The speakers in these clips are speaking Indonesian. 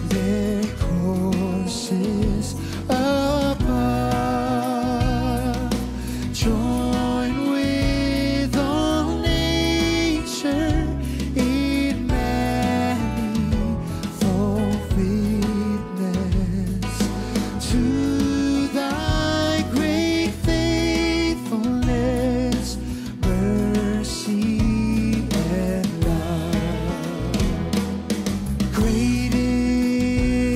their courses above. Join with all nature in manifold witness to thy great faithfulness, mercy, and love. Great is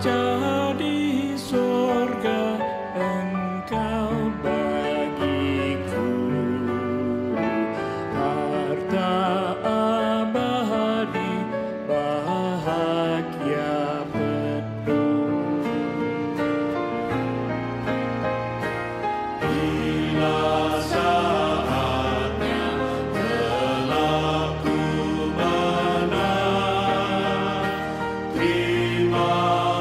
jadi surga Engkau bagiku, harta abadi, bahagia penuh. Bila saatnya telah ku menang, terimalah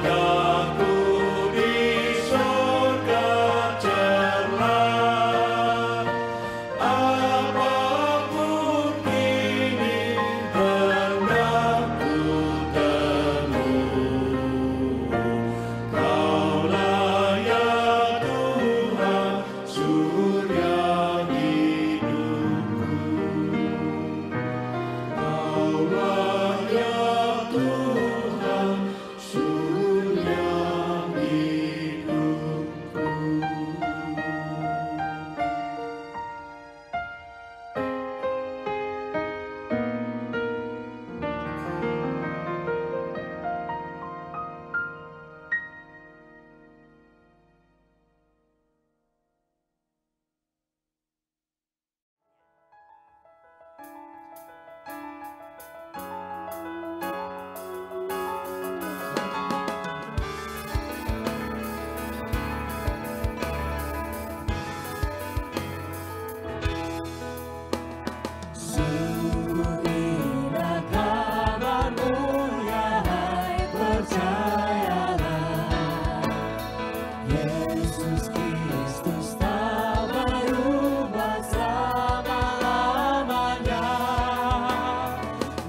daku di surga cerah. Apapun kini hendak ku temui, Kaulah ya Tuhan, surya hidupku. Kaulah ya Tuhan, surya hidupku. Sungguh indah kabar-Mu, ya hai, percayalah. Yesus Kristus tak berubah selama-lamanya.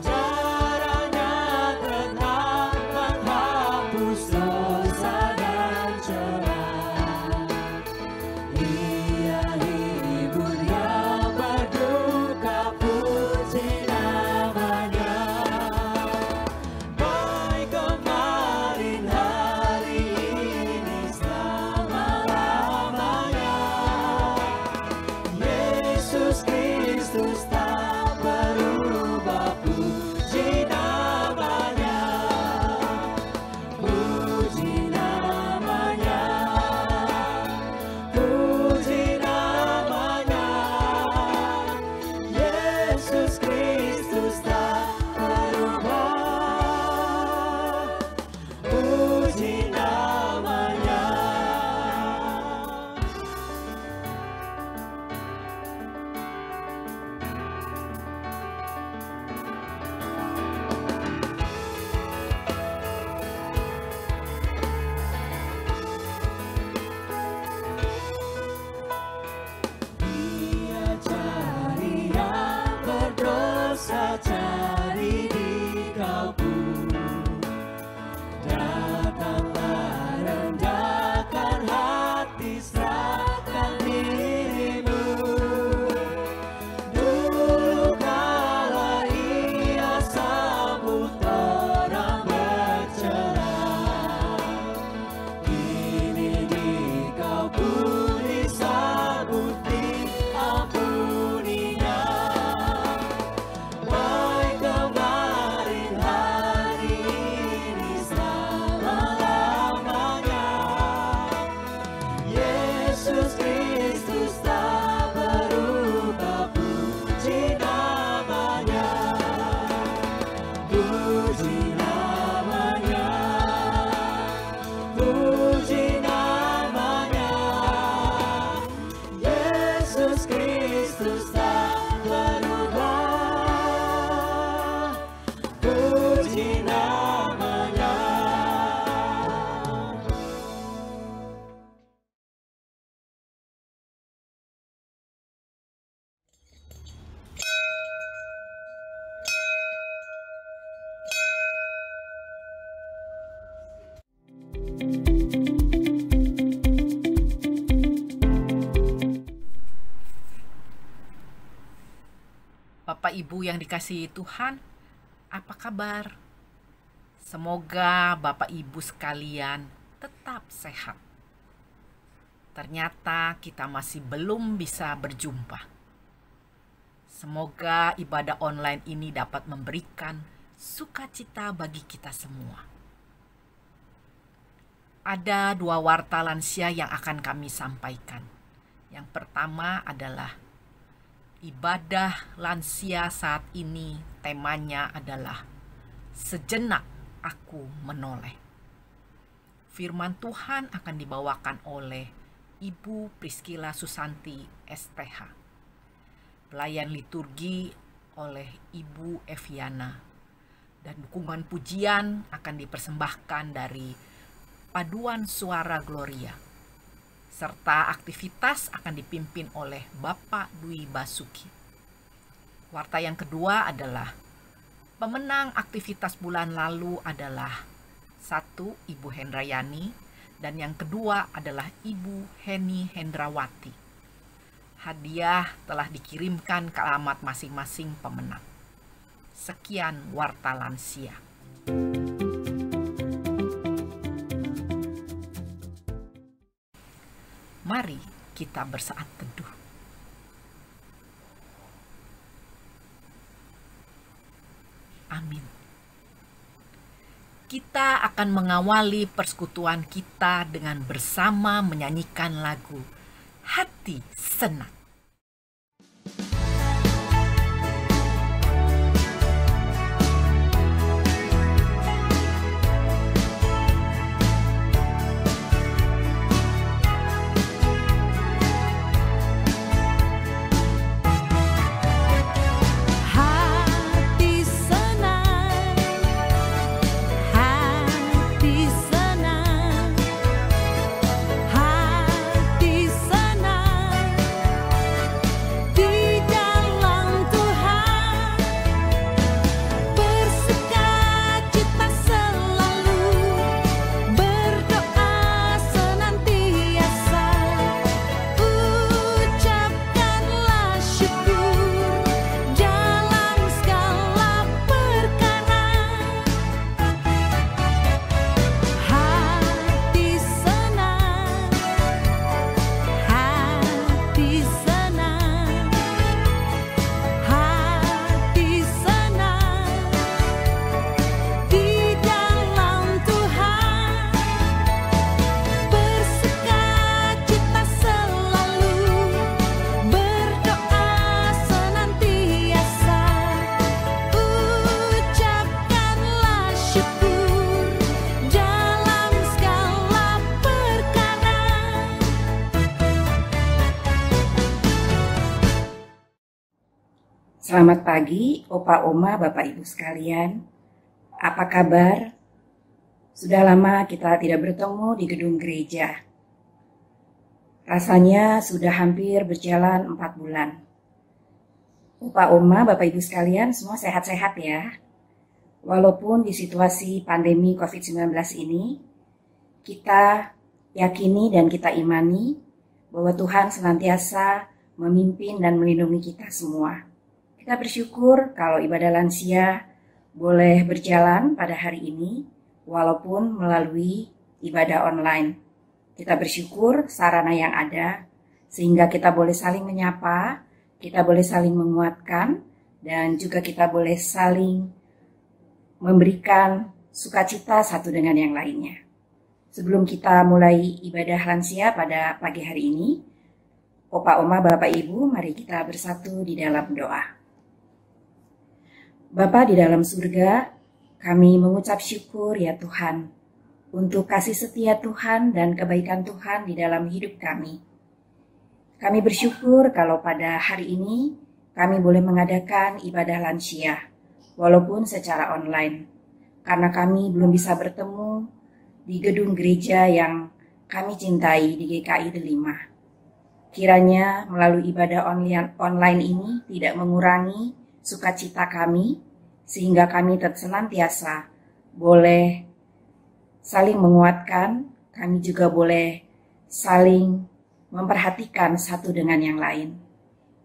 Caranya tenang, menghapus dosa dan celah. Ia hibur yang berduka, puji namanya. Baik kemarin, hari ini, selama-lamanya. Yesus Kristus tak berubah, puji namanya. Puji namanya. Puji namanya. Yesus Kristus tak berubah, puji namanya. Dia cari yang berdosa, cari di kalbu. Datanglah, rendahkan hati, serahkan dirimu. Dulu kala Ia sambut orang bercelah, kini di kalbu disambut, diampuninya. Baik kemarin, hari ini, selama-lamanya. Yesus Kristus tak berubah, puji namanya. Puji namanya. Puji namanya. Yesus Kristus tak berubah, puji namanya. Bapak Ibu yang dikasihi Tuhan, apa kabar? Semoga Bapak Ibu sekalian tetap sehat. Ternyata kita masih belum bisa berjumpa. Semoga ibadah online ini dapat memberikan sukacita bagi kita semua. Ada 2 warta lansia yang akan kami sampaikan. Yang pertama adalah ibadah lansia saat ini temanya adalah sejenak aku menoleh. Firman Tuhan akan dibawakan oleh Ibu Priscilla Susanti STH. Pelayan liturgi oleh Ibu Eviana. Dan dukungan pujian akan dipersembahkan dari Paduan Suara Gloria. Serta aktivitas akan dipimpin oleh Bapak Dwi Basuki. Warta yang kedua adalah pemenang aktivitas bulan lalu adalah 1. Ibu Hendrayani dan yang kedua adalah Ibu Heni Hendrawati. Hadiah telah dikirimkan ke alamat masing-masing pemenang. Sekian warta lansia. Mari kita bersaat teduh. Amin. Kita akan mengawali persekutuan kita dengan bersama menyanyikan lagu Hati Senang. Selamat pagi, Opa, Oma, Bapak, Ibu sekalian. Apa kabar? Sudah lama kita tidak bertemu di gedung gereja. Rasanya sudah hampir berjalan 4 bulan. Opa, Oma, Bapak, Ibu sekalian, semua sehat-sehat ya. Walaupun di situasi pandemi COVID-19 ini, kita yakini dan kita imani bahwa Tuhan senantiasa memimpin dan melindungi kita semua. Kita bersyukur kalau ibadah lansia boleh berjalan pada hari ini, walaupun melalui ibadah online. Kita bersyukur sarana yang ada, sehingga kita boleh saling menyapa, kita boleh saling menguatkan, dan juga kita boleh saling memberikan sukacita satu dengan yang lainnya. Sebelum kita mulai ibadah lansia pada pagi hari ini, Opa, Oma, Bapak, Ibu, mari kita bersatu di dalam doa. Bapa di dalam surga, kami mengucap syukur ya Tuhan, untuk kasih setia Tuhan dan kebaikan Tuhan di dalam hidup kami. Kami bersyukur kalau pada hari ini kami boleh mengadakan ibadah lansia, walaupun secara online, karena kami belum bisa bertemu di gedung gereja yang kami cintai di GKI Delima. Kiranya melalui ibadah online ini tidak mengurangi sukacita kami, sehingga kami senantiasa boleh saling menguatkan, kami juga boleh saling memperhatikan satu dengan yang lain.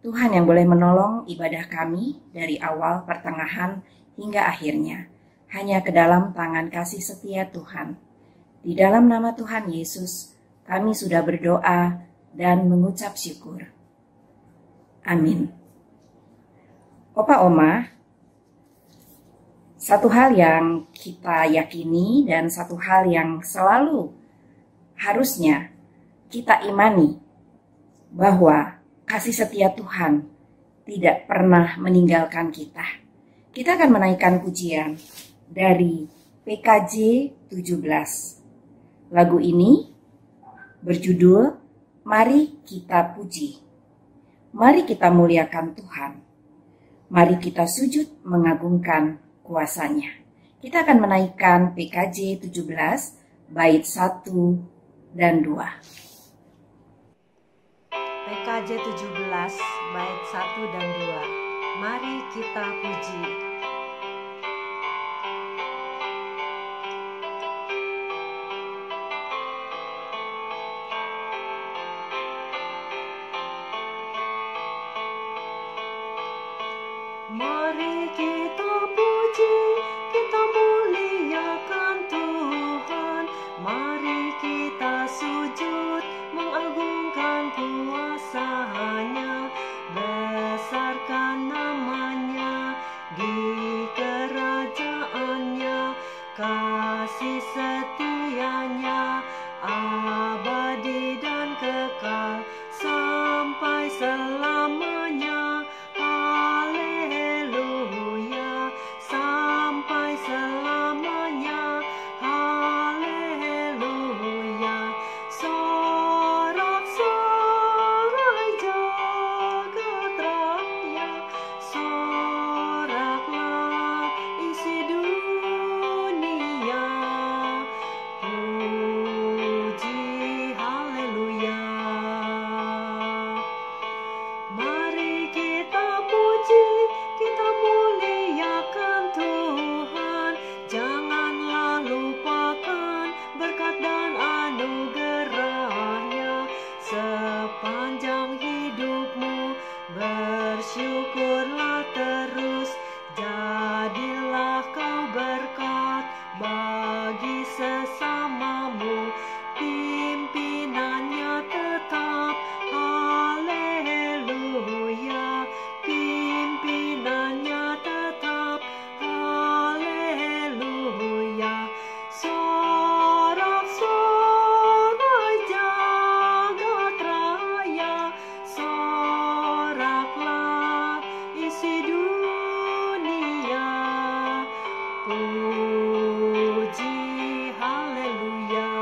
Tuhan yang boleh menolong ibadah kami dari awal, pertengahan, hingga akhirnya, hanya ke dalam tangan kasih setia Tuhan. Di dalam nama Tuhan Yesus, kami sudah berdoa dan mengucap syukur. Amin. Opa, Oma, satu hal yang kita yakini dan satu hal yang selalu harusnya kita imani bahwa kasih setia Tuhan tidak pernah meninggalkan kita. Kita akan menaikkan pujian dari PKJ 17. Lagu ini berjudul Mari Kita Puji. Mari kita muliakan Tuhan. Mari kita sujud mengagungkan kuasa-Nya. Kita akan menaikkan PKJ 17 bait 1 dan 2. PKJ 17 bait 1 dan 2. Mari kita puji. Mari kita puji, kita muliakan Tuhan. Mari kita sujud mengagungkan kuasa-Nya, besarkan nama-Nya di kerajaan-Nya, kasih setia-Nya abadi dan kekal sampai selamanya. Haleluya, sampai selamanya. Haleluya. Sorak-sorai jagat raya, soraklah isi dunia. Puji haleluya. Mari kita puji, kita muliakan Tuhan. Janganlah lupakan berkat dan anugerah-Nya sepanjang hidupmu. Bersyukurlah terus, jadilah kau berkat bagi sesamamu. Pimpinannya tetap, haleluya. Pimpinannya tetap, haleluya. Sorak-sorai jagat raya, soraklah isi dunia. Puji haleluya.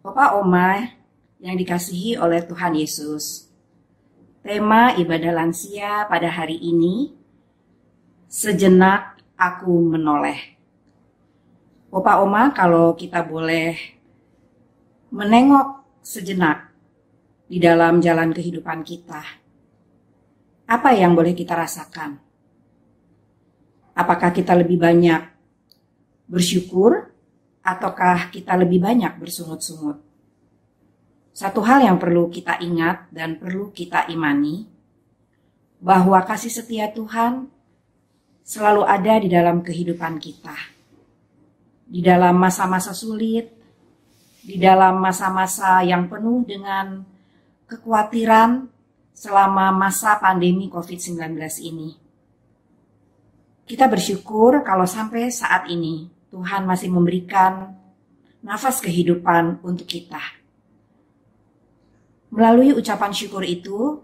Bapak Oma yang dikasihi oleh Tuhan Yesus, tema ibadah lansia pada hari ini, sejenak aku menoleh. Bapak Oma, kalau kita boleh menengok sejenak di dalam jalan kehidupan kita, apa yang boleh kita rasakan? Apakah kita lebih banyak bersyukur ataukah kita lebih banyak bersungut-sungut? Satu hal yang perlu kita ingat dan perlu kita imani, bahwa kasih setia Tuhan selalu ada di dalam kehidupan kita. Di dalam masa-masa sulit, di dalam masa-masa yang penuh dengan kekhawatiran selama masa pandemi COVID-19 ini. Kita bersyukur kalau sampai saat ini Tuhan masih memberikan nafas kehidupan untuk kita. Melalui ucapan syukur itu,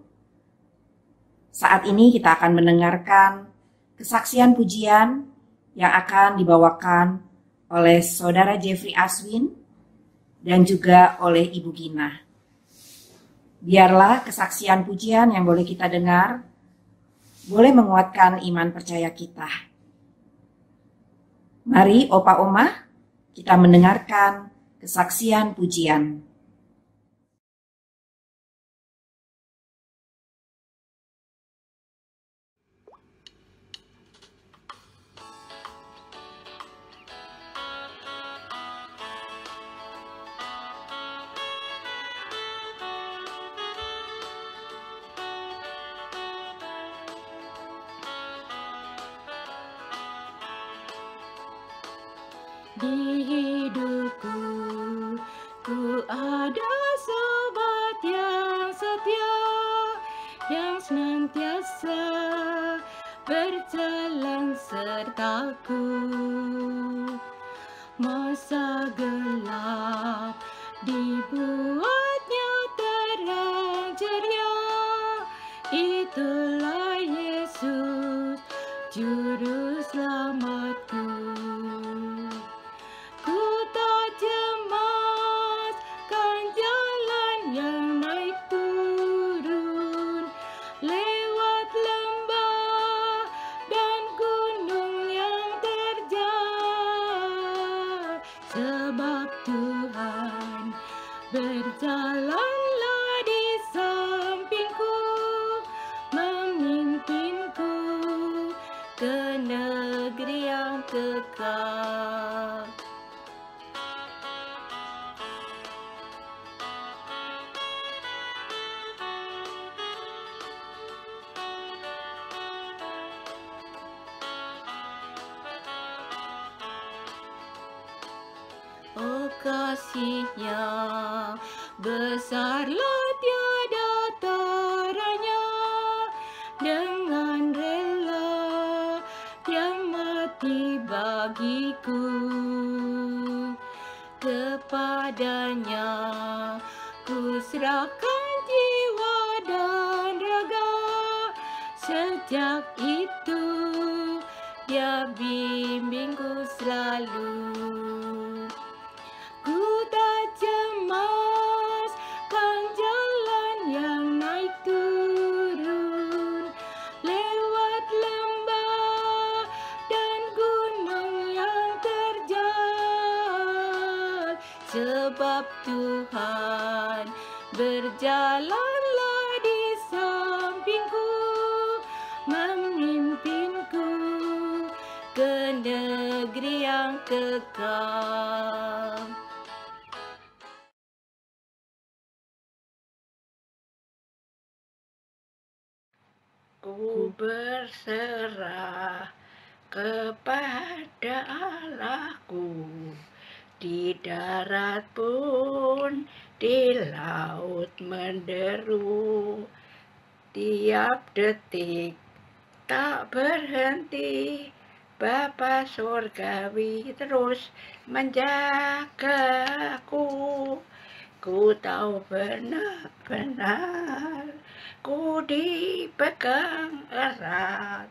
saat ini kita akan mendengarkan kesaksian pujian yang akan dibawakan oleh Saudara Jeffrey Aswin dan juga oleh Ibu Gina. Biarlah kesaksian pujian yang boleh kita dengar boleh menguatkan iman percaya kita. Mari Opa Oma, kita mendengarkan kesaksian pujian. Di hidupku, ku ada sobat yang setia, yang senantiasa berjalan sertaku. Masa gelap dibuatnya terang ceria. Itulah Yesus, Juru Selamatku. Ku tak cemas kan jalan yang naik turun, lewat lembah dan gunung yang terjal. Sebab Tuhan berjalanlah di sampingku, memimpinku ke negeri yang kekal. Oh kasih-Nya besarlah tiada taranya, dengan rela Dia mati bagiku. Kepadanya ku serahkan jiwa dan raga, sejak itu Dia bimbingku selalu. Ku tak cemas kan jalan yang naik turun, lewat lembah dan gunung yang terjal. Sebab Tuhan berjalanlah di sampingku, memimpinku ke negeri yang kekal. Ku berserah kepada Allahku, di darat pun di laut menderu. Tiap detik tak berhenti, Bapa Surgawi terus menjagaku. Ku tahu benar-benar ku dipegang erat,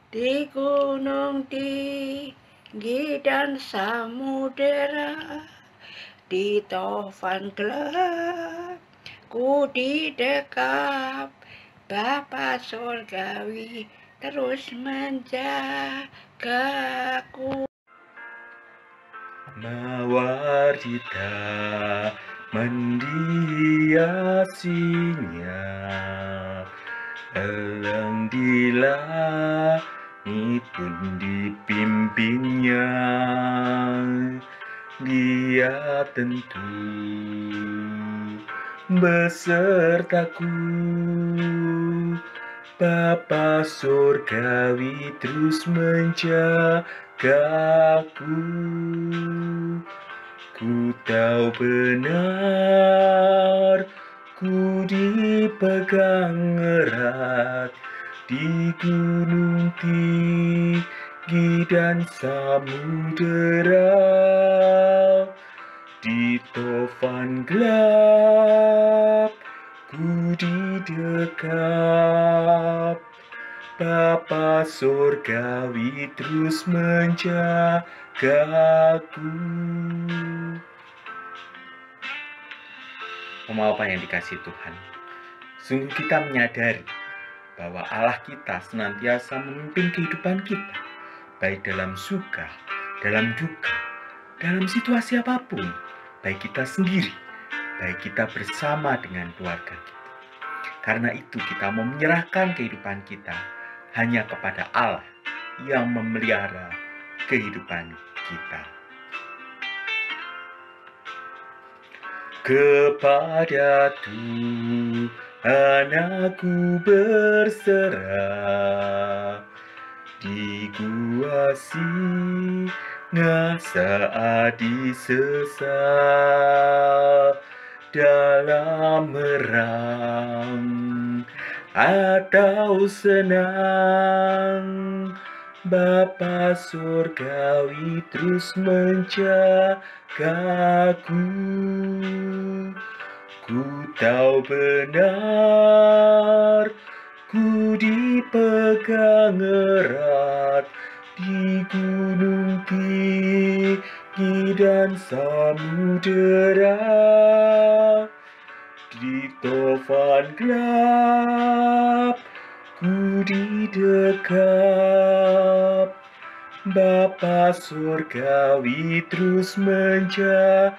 di gunung tinggi dan samudera, di tofan gelap ku didekap. Bapa Surgawi terus menjagaku. Mawarita mendiasinya, elang di langit pun dipimpinnya. Dia tentu besertaku, Bapa Surgawi terus menjagaku. Ku tahu benar ku dipegang erat, di gunung tinggi dan samudera, di tofan gelap ku didekap. Bapa Surgawi terus menjagaku. Mau apa yang dikasih Tuhan? Sungguh kita menyadari bahwa Allah kita senantiasa memimpin kehidupan kita, baik dalam suka, dalam duka, dalam situasi apapun, baik kita sendiri, baik kita bersama dengan keluarga kita. Karena itu kita mau menyerahkan kehidupan kita hanya kepada Allah yang memelihara kehidupan kita. Kepada Tuhan aku berserah, di gua singa saat disesat, dalam merang atau senang, Bapa surgawi terus menjagaku. Ku tahu benar, ku dipegang erat di gunung tinggi dan samudera, di tovan gelap ku didekap. Bapa surgawi terus menjagaku.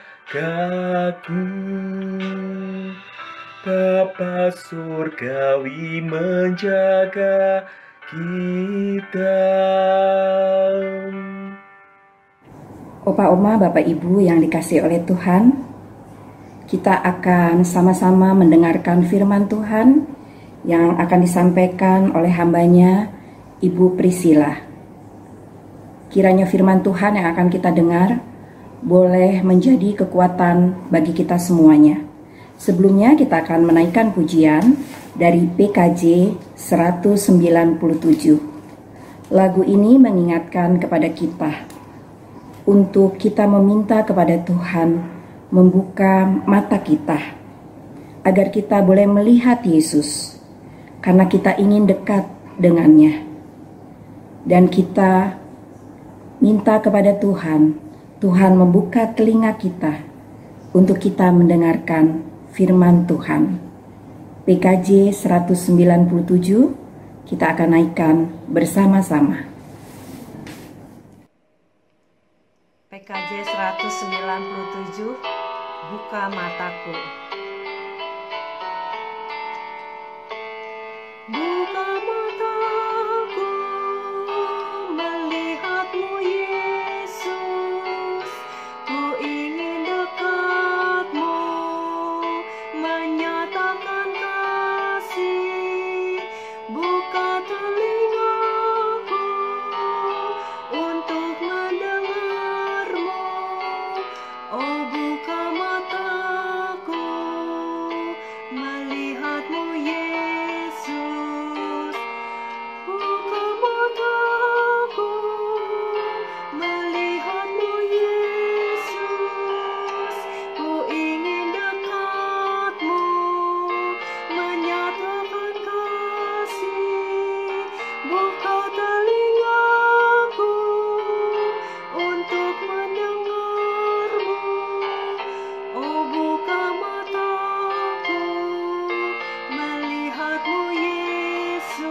Bapa surgawi menjaga kita. Opa, Oma, Bapak, Ibu yang dikasihi oleh Tuhan, kita akan sama-sama mendengarkan firman Tuhan yang akan disampaikan oleh hambanya Ibu Priscilla. Kiranya firman Tuhan yang akan kita dengar boleh menjadi kekuatan bagi kita semuanya. Sebelumnya kita akan menaikkan pujian dari PKJ 197. Lagu ini mengingatkan kepada kita untuk kita meminta kepada Tuhan membuka mata kita agar kita boleh melihat Yesus, karena kita ingin dekat dengannya. Dan kita minta kepada Tuhan, Tuhan membuka telinga kita untuk kita mendengarkan firman Tuhan. PKJ 197 kita akan naikkan bersama-sama. PKJ 197, buka mataku. Buka mataku, melihatmu Yesus. Ku ingin dekatmu, menyatakan kasih. Buka telingaku untuk mendengarmu. Oh, buka mataku, melihatmu Yesus. Buka mataku, melihatmu Yesus. Ku ingin dekatmu, menyatakan kasih. Buka telingaku untuk mendengarmu. Oh, buka mataku, melihatmu Yesus.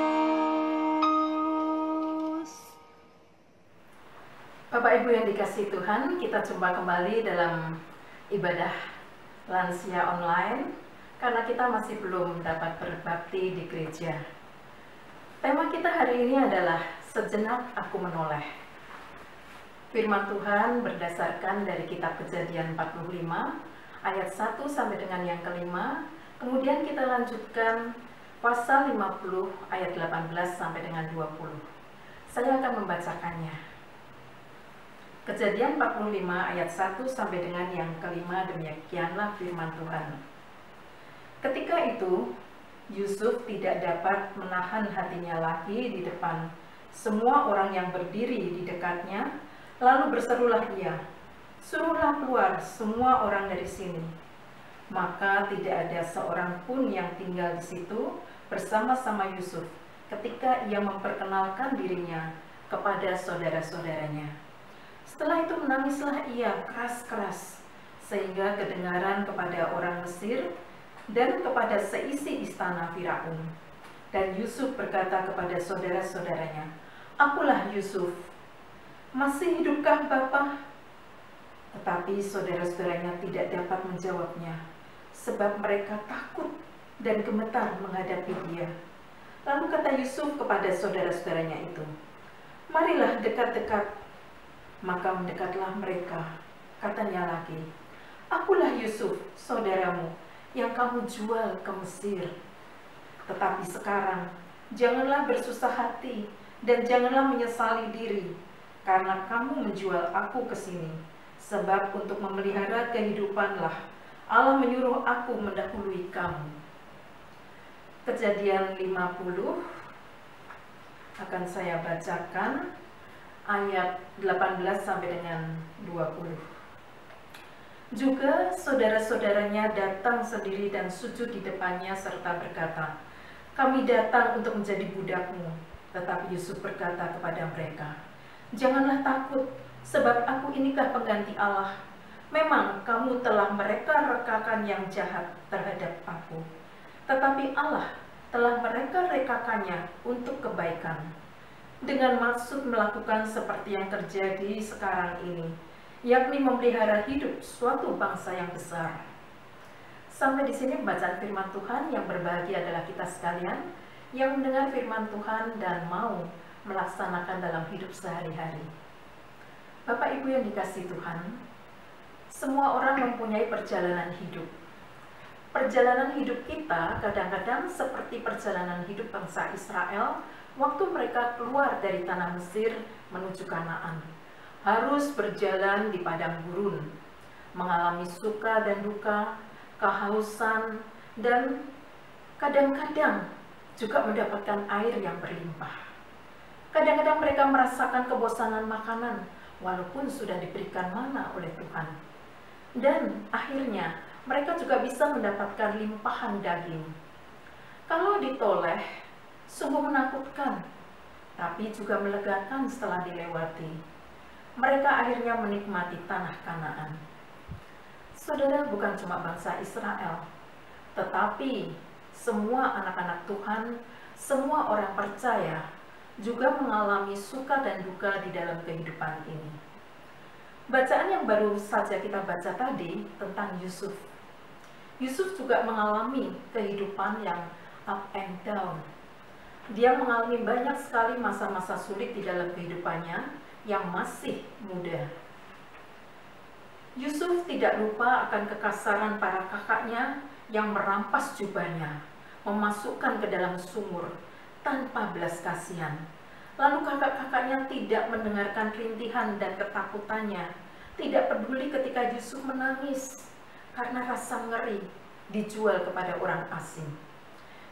Bapak Ibu yang dikasihi Tuhan, kita jumpa kembali dalam ibadah lansia online karena kita masih belum dapat berbakti di gereja. Tema kita hari ini adalah sejenak aku menoleh. Firman Tuhan berdasarkan dari kitab Kejadian 45 ayat 1 sampai dengan yang kelima. Kemudian kita lanjutkan pasal 50 ayat 18 sampai dengan 20. Saya akan membacakannya. Kejadian 45 ayat 1 sampai dengan yang kelima, demikianlah firman Tuhan. Ketika itu, Yusuf tidak dapat menahan hatinya lagi di depan semua orang yang berdiri di dekatnya, lalu berserulah ia, "Suruhlah keluar semua orang dari sini." Maka tidak ada seorang pun yang tinggal di situ bersama-sama Yusuf ketika ia memperkenalkan dirinya kepada saudara-saudaranya. Setelah itu menangislah ia keras-keras, sehingga kedengaran kepada orang Mesir dan kepada seisi istana Firaun. Dan Yusuf berkata kepada saudara-saudaranya, "Akulah Yusuf. Masih hidupkah Bapa?" Tetapi saudara-saudaranya tidak dapat menjawabnya, sebab mereka takut dan gemetar menghadapi dia. Lalu kata Yusuf kepada saudara-saudaranya itu, "Marilah dekat-dekat." Maka mendekatlah mereka. Katanya lagi, "Akulah Yusuf, saudaramu, yang kamu jual ke Mesir. Tetapi sekarang, janganlah bersusah hati dan janganlah menyesali diri, karena kamu menjual aku ke sini. Sebab untuk memelihara kehidupanlah Allah menyuruh aku mendahului kamu." Kejadian 50 akan saya bacakan ayat 18 sampai dengan 20. Juga saudara-saudaranya datang sendiri dan sujud di depannya serta berkata, "Kami datang untuk menjadi budakmu." Tetapi Yusuf berkata kepada mereka, "Janganlah takut, sebab aku inikah pengganti Allah. Memang kamu telah mereka-rekakan yang jahat terhadap aku, tetapi Allah telah mereka-rekakannya untuk kebaikan, dengan maksud melakukan seperti yang terjadi sekarang ini, yakni memelihara hidup suatu bangsa yang besar." Sampai di sini bacaan firman Tuhan. Yang berbahagia adalah kita sekalian yang mendengar firman Tuhan dan mau melaksanakan dalam hidup sehari-hari. Bapak Ibu yang dikasihi Tuhan, semua orang mempunyai perjalanan hidup. Perjalanan hidup kita kadang-kadang seperti perjalanan hidup bangsa Israel waktu mereka keluar dari tanah Mesir menuju Kanaan. Harus berjalan di padang gurun, mengalami suka dan duka, kehausan, dan kadang-kadang juga mendapatkan air yang berlimpah. Kadang-kadang mereka merasakan kebosanan makanan walaupun sudah diberikan mana oleh Tuhan. Dan akhirnya mereka juga bisa mendapatkan limpahan daging. Kalau ditoleh, sungguh menakutkan, tapi juga melegakan setelah dilewati. Mereka akhirnya menikmati tanah Kanaan. Saudara, bukan cuma bangsa Israel, tetapi semua anak-anak Tuhan, semua orang percaya juga mengalami suka dan duka di dalam kehidupan ini. Bacaan yang baru saja kita baca tadi tentang Yusuf. Yusuf juga mengalami kehidupan yang up and down. Dia mengalami banyak sekali masa-masa sulit di dalam kehidupannya yang masih muda. Yusuf tidak lupa akan kekasaran para kakaknya yang merampas jubahnya, memasukkan ke dalam sumur tanpa belas kasihan. Lalu kakak-kakaknya tidak mendengarkan rintihan dan ketakutannya, tidak peduli ketika Yusuf menangis karena rasa ngeri dijual kepada orang asing.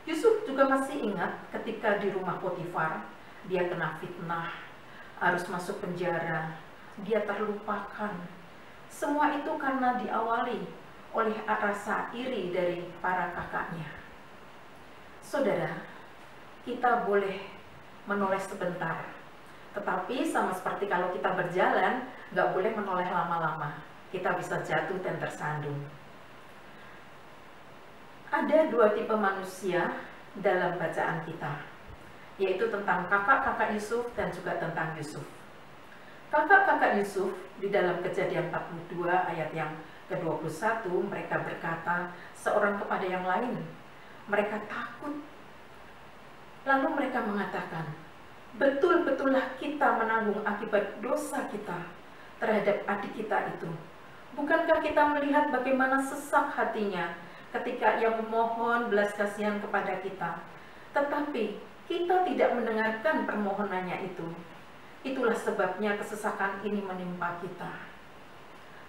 Yusuf juga masih ingat ketika di rumah Potifar, dia kena fitnah, harus masuk penjara, dia terlupakan. Semua itu karena diawali oleh rasa iri dari para kakaknya. Saudara, kita boleh menoleh sebentar, tetapi sama seperti kalau kita berjalan, nggak boleh menoleh lama-lama. Kita bisa jatuh dan tersandung. Ada dua tipe manusia dalam bacaan kita, yaitu tentang kakak-kakak Yusuf dan juga tentang Yusuf. Kakak-kakak Yusuf di dalam Kejadian 42 ayat yang ke-21, mereka berkata seorang kepada yang lain, mereka takut. Lalu mereka mengatakan, betul-betullah kita menanggung akibat dosa kita terhadap adik kita itu. Bukankah kita melihat bagaimana sesak hatinya ketika ia memohon belas kasihan kepada kita, tetapi kita tidak mendengarkan permohonannya itu. Itulah sebabnya kesesakan ini menimpa kita.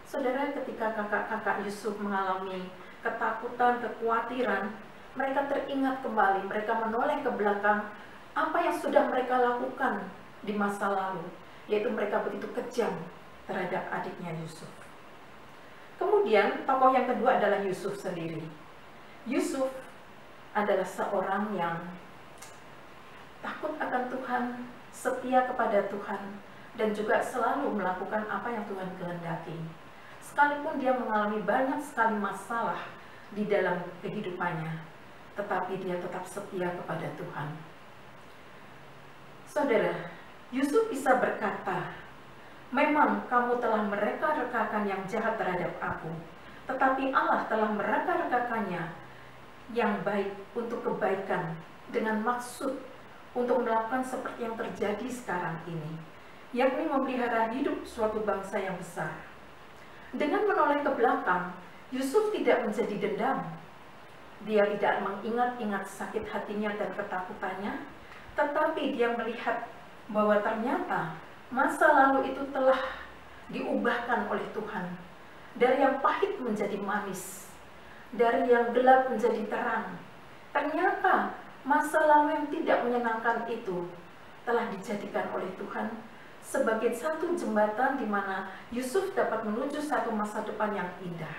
Saudara, ketika kakak-kakak Yusuf mengalami ketakutan, kekhawatiran, mereka teringat kembali, mereka menoleh ke belakang apa yang sudah mereka lakukan di masa lalu, yaitu mereka begitu kejam terhadap adiknya Yusuf. Kemudian tokoh yang kedua adalah Yusuf sendiri. Yusuf adalah seorang yang takut akan Tuhan, setia kepada Tuhan, dan juga selalu melakukan apa yang Tuhan kehendaki. Sekalipun dia mengalami banyak sekali masalah di dalam kehidupannya, tetapi dia tetap setia kepada Tuhan. Saudara, Yusuf bisa berkata, memang kamu telah mereka-rekakan yang jahat terhadap aku, tetapi Allah telah mereka-rekakannya yang baik untuk kebaikan, dengan maksud untuk melakukan seperti yang terjadi sekarang ini, yakni memelihara hidup suatu bangsa yang besar. Dengan menoleh ke belakang, Yusuf tidak menjadi dendam. Dia tidak mengingat-ingat sakit hatinya dan ketakutannya, tetapi dia melihat bahwa ternyata masa lalu itu telah diubahkan oleh Tuhan. Dari yang pahit menjadi manis, dari yang gelap menjadi terang. Ternyata masa lalu yang tidak menyenangkan itu telah dijadikan oleh Tuhan sebagai satu jembatan di mana Yusuf dapat menuju satu masa depan yang indah.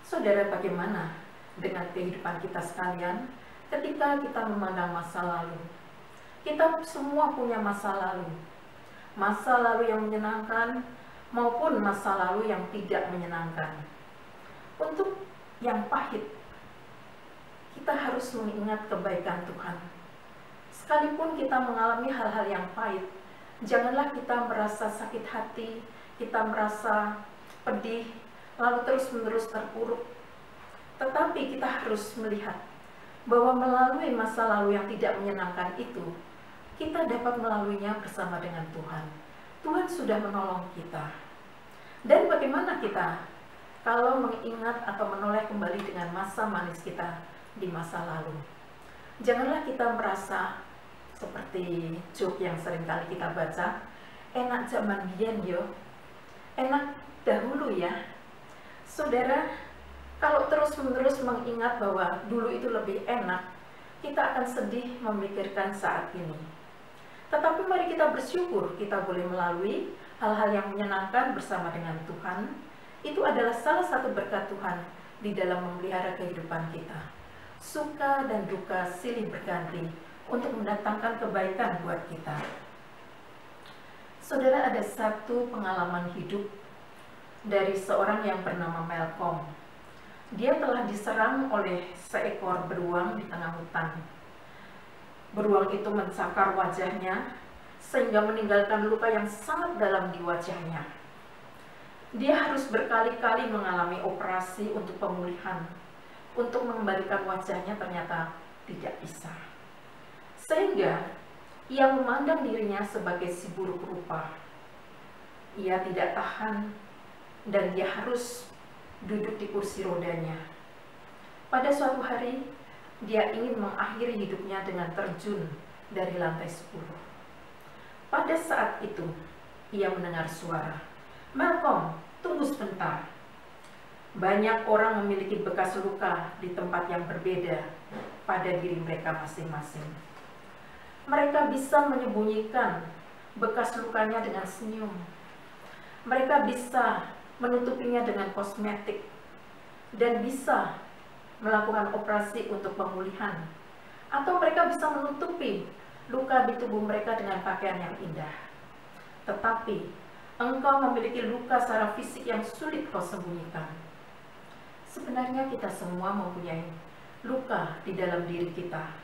Saudara, bagaimana dengan kehidupan kita sekalian ketika kita memandang masa lalu? Kita semua punya masa lalu yang menyenangkan maupun masa lalu yang tidak menyenangkan. Untuk yang pahit, kita harus mengingat kebaikan Tuhan. Sekalipun kita mengalami hal-hal yang pahit, janganlah kita merasa sakit hati, kita merasa pedih, lalu terus-menerus terpuruk. Tetapi kita harus melihat bahwa melalui masa lalu yang tidak menyenangkan itu, kita dapat melaluinya bersama dengan Tuhan. Tuhan sudah menolong kita. Dan bagaimana kita kalau mengingat atau menoleh kembali dengan masa manis kita di masa lalu? Janganlah kita merasa seperti Job yang seringkali kita baca, enak zaman biyen yo, enak dahulu ya. Saudara, kalau terus-menerus mengingat bahwa dulu itu lebih enak, kita akan sedih memikirkan saat ini. Tetapi mari kita bersyukur kita boleh melalui hal-hal yang menyenangkan bersama dengan Tuhan. Itu adalah salah satu berkat Tuhan di dalam memelihara kehidupan kita. Suka dan duka silih berganti untuk mendatangkan kebaikan buat kita. Saudara, ada satu pengalaman hidup dari seorang yang bernama Malcolm. Dia telah diserang oleh seekor beruang di tengah hutan. Beruang itu mencakar wajahnya sehingga meninggalkan luka yang sangat dalam di wajahnya. Dia harus berkali-kali mengalami operasi untuk pemulihan. Untuk mengembalikan wajahnya ternyata tidak bisa. Sehingga ia memandang dirinya sebagai si buruk rupa. Ia tidak tahan dan dia harus duduk di kursi rodanya. Pada suatu hari, dia ingin mengakhiri hidupnya dengan terjun dari lantai 10. Pada saat itu, ia mendengar suara, "Malcolm, tunggu sebentar." Banyak orang memiliki bekas luka di tempat yang berbeda pada diri mereka masing-masing. Mereka bisa menyembunyikan bekas lukanya dengan senyum. Mereka bisa menutupinya dengan kosmetik dan bisa melakukan operasi untuk pemulihan, atau mereka bisa menutupi luka di tubuh mereka dengan pakaian yang indah. Tetapi engkau memiliki luka secara fisik yang sulit kau sembunyikan. Sebenarnya kita semua mempunyai luka di dalam diri kita.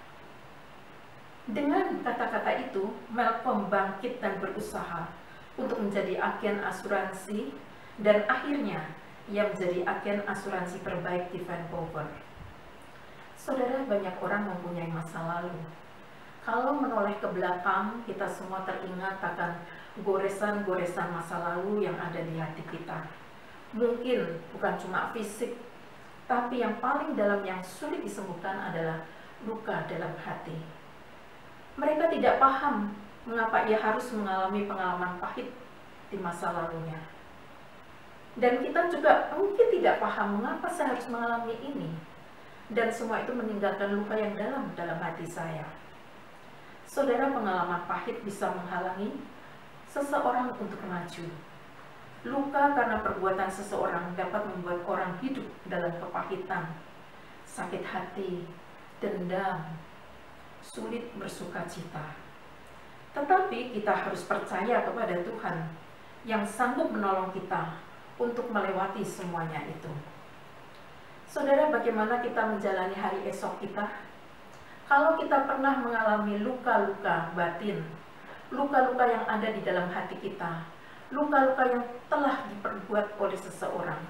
Dengan kata-kata itu, Malcolm bangkit dan berusaha untuk menjadi agen asuransi, dan akhirnya ia menjadi agen asuransi terbaik di Vancouver. Saudara, banyak orang mempunyai masa lalu. Kalau menoleh ke belakang, kita semua teringat akan goresan-goresan masa lalu yang ada di hati kita. Mungkin bukan cuma fisik, tapi yang paling dalam yang sulit disembuhkan adalah luka dalam hati. Mereka tidak paham mengapa ia harus mengalami pengalaman pahit di masa lalunya. Dan kita juga mungkin tidak paham mengapa saya harus mengalami ini. Dan semua itu meninggalkan luka yang dalam hati saya. Saudara, pengalaman pahit bisa menghalangi seseorang untuk maju. Luka karena perbuatan seseorang dapat membuat orang hidup dalam kepahitan, sakit hati, dendam, sulit bersuka cita. Tetapi kita harus percaya kepada Tuhan yang sanggup menolong kita untuk melewati semuanya itu. Saudara, bagaimana kita menjalani hari esok kita? Kalau kita pernah mengalami luka-luka batin, luka-luka yang ada di dalam hati kita, luka-luka yang telah diperbuat oleh seseorang,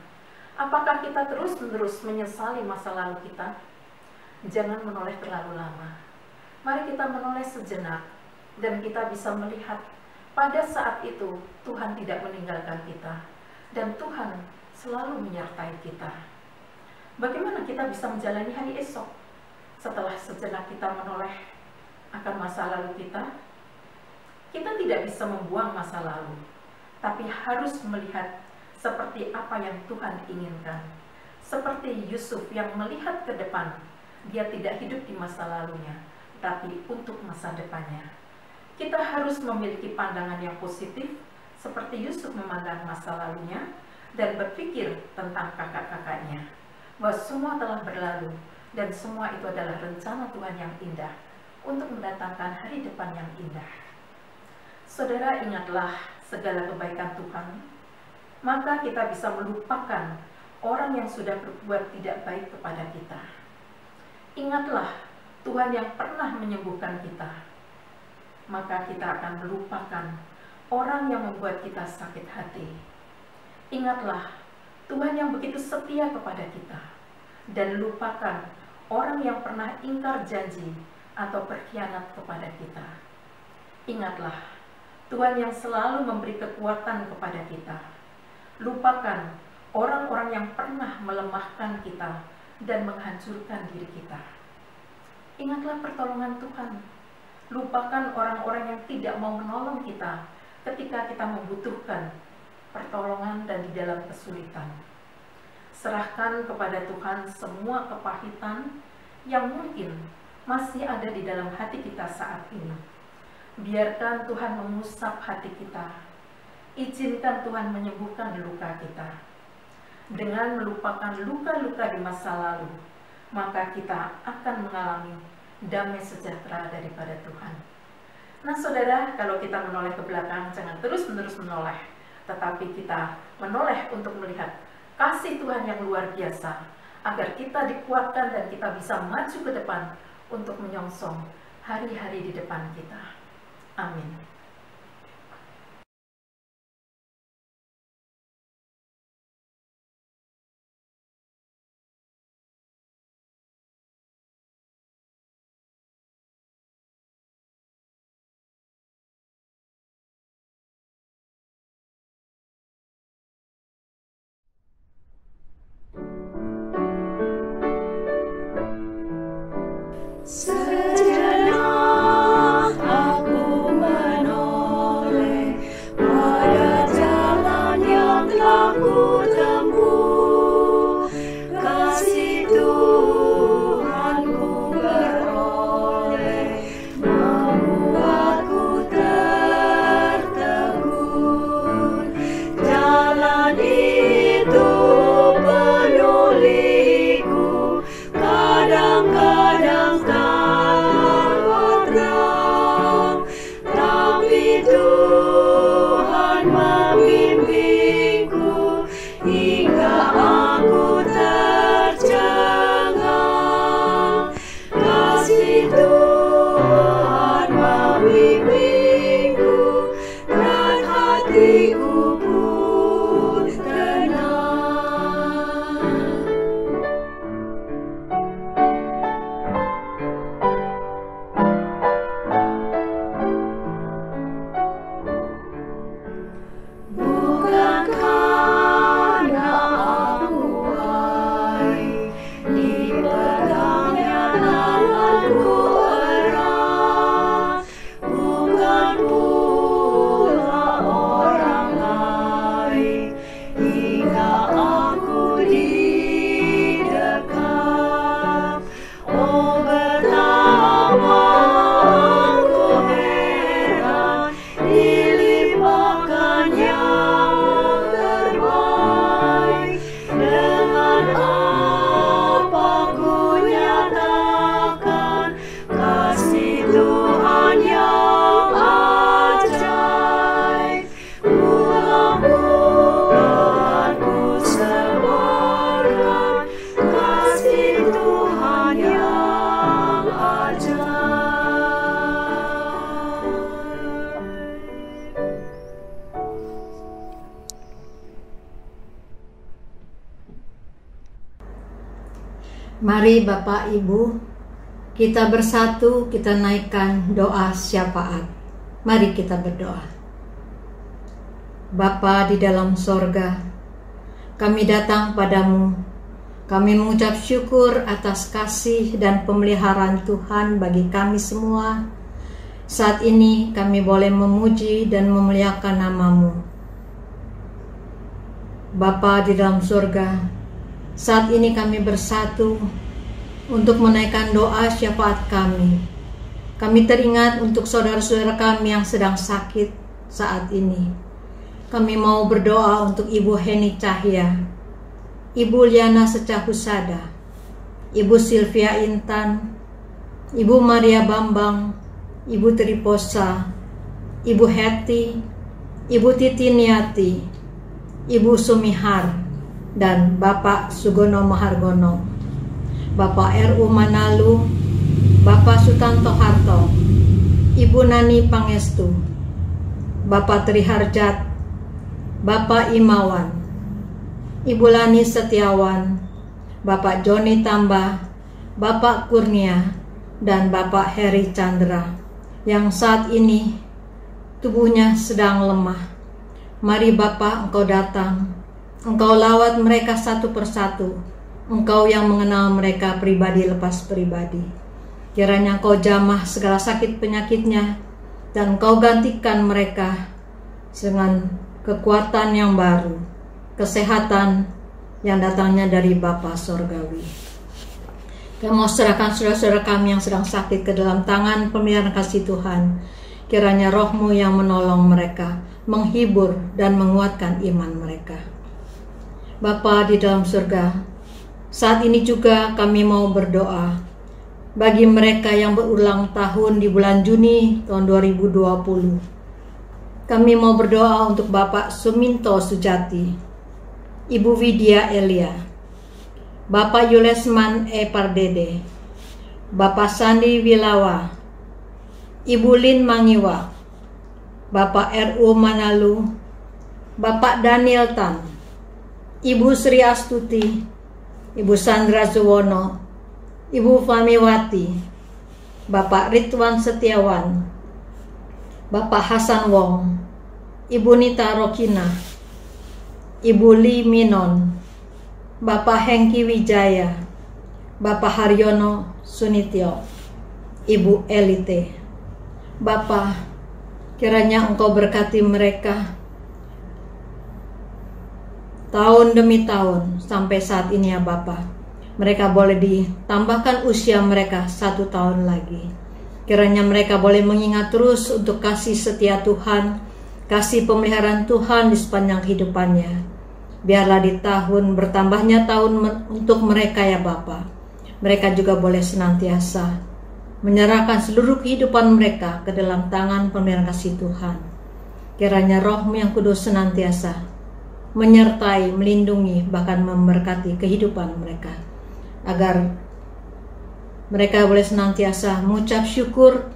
apakah kita terus-menerus menyesali masa lalu kita? Jangan menoleh terlalu lama. Mari kita menoleh sejenak, dan kita bisa melihat pada saat itu Tuhan tidak meninggalkan kita, dan Tuhan selalu menyertai kita. Bagaimana kita bisa menjalani hari esok setelah sejenak kita menoleh akan masa lalu kita? Kita tidak bisa membuang masa lalu, tapi harus melihat seperti apa yang Tuhan inginkan. Seperti Yusuf yang melihat ke depan, dia tidak hidup di masa lalunya, tapi untuk masa depannya. kita harus memiliki pandangan yang positif seperti Yusuf memandang masa lalunya dan berpikir tentang kakak-kakaknya, bahwa semua telah berlalu dan semua itu adalah rencana Tuhan yang indah untuk mendatangkan hari depan yang indah. Saudara, ingatlah segala kebaikan Tuhan, maka kita bisa melupakan orang yang sudah berbuat tidak baik kepada kita. Ingatlah Tuhan yang pernah menyembuhkan kita, maka kita akan melupakan orang yang membuat kita sakit hati. Ingatlah Tuhan yang begitu setia kepada kita, dan lupakan orang yang pernah ingkar janji atau berkhianat kepada kita. Ingatlah Tuhan yang selalu memberi kekuatan kepada kita. Lupakan orang-orang yang pernah melemahkan kita dan menghancurkan diri kita. Ingatlah pertolongan Tuhan. Lupakan orang-orang yang tidak mau menolong kita ketika kita membutuhkan pertolongan dan di dalam kesulitan. Serahkan kepada Tuhan semua kepahitan yang mungkin masih ada di dalam hati kita saat ini. Biarkan Tuhan mengusap hati kita. Izinkan Tuhan menyembuhkan luka kita. Dengan melupakan luka-luka di masa lalu, maka kita akan mengalami damai sejahtera daripada Tuhan. Nah saudara, kalau kita menoleh ke belakang, jangan terus-menerus menoleh, tetapi kita menoleh untuk melihat kasih Tuhan yang luar biasa, agar kita dikuatkan dan kita bisa maju ke depan untuk menyongsong hari-hari di depan kita. Amin. Sejenak aku menoleh pada jalan yang telah ku tempuh. Kasih Tuhanku beroleh membuatku tertegun. Jalan itu penuh liku, kadang-kadang tampak terang, tapi Tuhan membimbingku hingga aku tercengang. Kasih Tuhan membimbingku dan hatiku pun tenang. Bukan karena aku hai, dipegangnya tanganku erat, bukan pula orang lain hingga aku didekat. Oh betapa aku heran dilimpahkan yang terbaik. Dengan apa ku nyatakan kasih Tuhan yang ajaib. Pulang-pulang ku sebarkan kasih Tuhan yang ajaib. Mari Bapak Ibu, kita bersatu, kita naikkan doa syafaat. Mari kita berdoa. Bapa di dalam sorga, kami datang padamu. Kami mengucap syukur atas kasih dan pemeliharaan Tuhan bagi kami semua. Saat ini kami boleh memuji dan memuliakan nama-Mu. Bapa di dalam sorga, saat ini kami bersatu untuk menaikkan doa syafaat kami. Kami teringat untuk saudara-saudara kami yang sedang sakit saat ini. Kami mau berdoa untuk Ibu Heni Cahya, Ibu Liana Secahusada, Ibu Sylvia Intan, Ibu Maria Bambang, Ibu Triposa, Ibu Heti, Ibu Titi Niati, Ibu Sumihar, dan Bapak Sugono Mahargono, Bapak R.U. Manalu, Bapak Sutanto Harto, Ibu Nani Pangestu, Bapak Triharjat, Bapak Imawan, Ibu Lani Setiawan, Bapak Joni Tambah, Bapak Kurnia, dan Bapak Heri Chandra yang saat ini tubuhnya sedang lemah. Mari Bapak, Engkau datang, Engkau lawat mereka satu persatu, Engkau yang mengenal mereka pribadi lepas pribadi. Kiranya Engkau jamah segala sakit penyakitnya, dan Engkau gantikan mereka dengan kekuatan yang baru, kesehatan yang datangnya dari Bapa Sorgawi. Kami mau serahkan saudara-saudara kami yang sedang sakit ke dalam tangan pemeliharaan kasih Tuhan. Kiranya Roh-Mu yang menolong mereka, menghibur dan menguatkan iman mereka. Bapa di dalam surga, saat ini juga kami mau berdoa bagi mereka yang berulang tahun di bulan Juni tahun 2020. Kami mau berdoa untuk Bapak Suminto Sujati, Ibu Widya Elia, Bapak Yulesman E. Pardede, Bapak Sandi Wilawa, Ibu Lin Mangiwa, Bapak R.U. Manalu, Bapak Daniel Tan, Ibu Sri Astuti, Ibu Sandra Suwono, Ibu Famiwati, Bapak Ridwan Setiawan, Bapak Hasan Wong, Ibu Nita Rokina, Ibu Li Minon, Bapak Hengki Wijaya, Bapak Haryono Sunityo, Ibu Elite. Bapak, kiranya Engkau berkati mereka tahun demi tahun sampai saat ini ya Bapak. Mereka boleh ditambahkan usia mereka 1 tahun lagi. Kiranya mereka boleh mengingat terus untuk kasih setia Tuhan, kasih pemeliharaan Tuhan di sepanjang kehidupannya. Biarlah di tahun bertambahnya tahun untuk mereka ya Bapa. Mereka juga boleh senantiasa menyerahkan seluruh kehidupan mereka ke dalam tangan pemeliharaan kasih Tuhan. Kiranya Roh-Mu yang kudus senantiasa menyertai, melindungi, bahkan memberkati kehidupan mereka, agar mereka boleh senantiasa mengucap syukur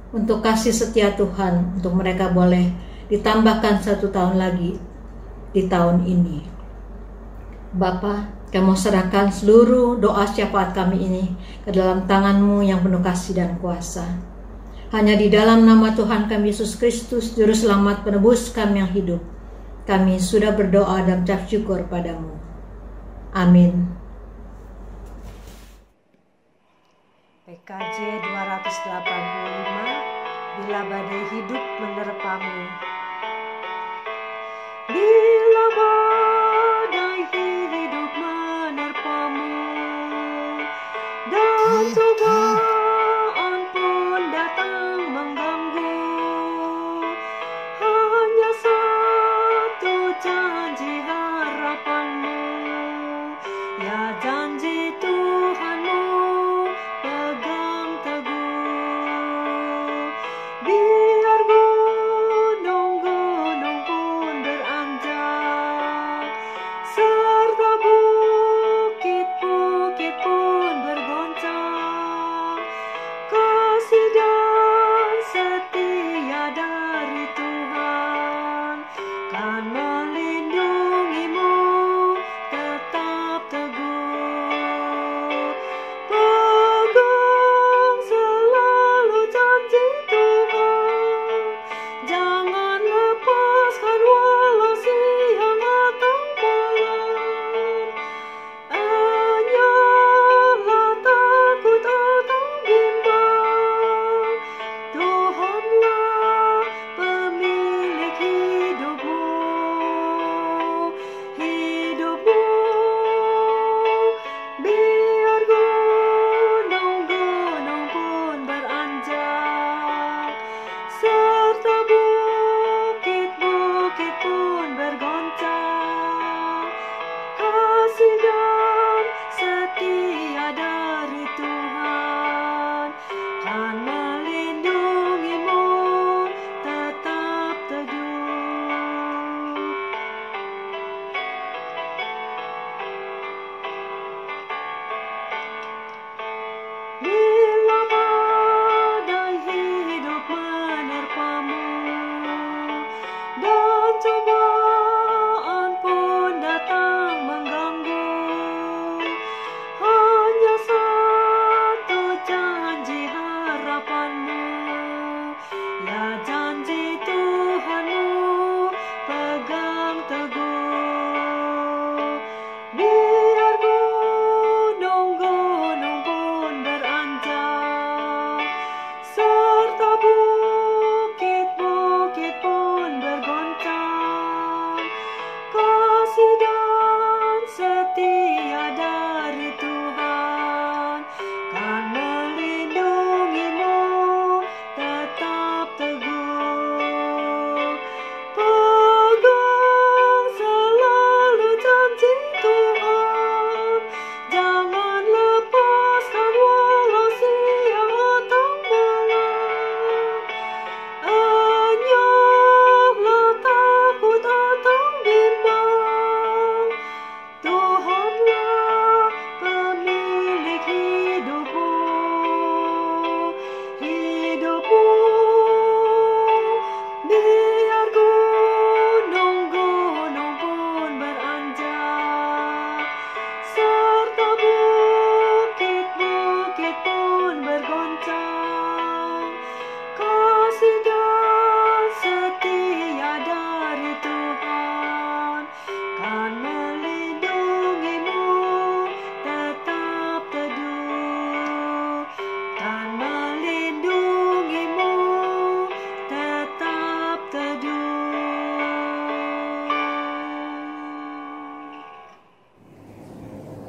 untuk kasih setia Tuhan, untuk mereka boleh ditambahkan 1 tahun lagi di tahun ini. Bapa, kami mau serahkan seluruh doa syafaat kami ini ke dalam tangan-Mu yang penuh kasih dan kuasa. Hanya di dalam nama Tuhan kami Yesus Kristus, Juru Selamat penebus kami yang hidup, kami sudah berdoa dan mengucap syukur padamu. Amin. PKJ 285, bila badai hidup menerpamu. Bila badai hidup menerpamu, dan cobaan pun datang mengganggu, hanya satu janji harapanmu, ya janji Tuhanmu pegang teguh. Biar gunung-gunung pun beranjak, serta bukit-bukit pun bergoncang, kasih dan setia dari Tuhan kan melindungimu tetap teguh. Pegang selalu janji Tuhan, jangan lepaskan walau siang atau malam. Janganlah takut atau bimbang, Tuhanlah pemilik hidupmu.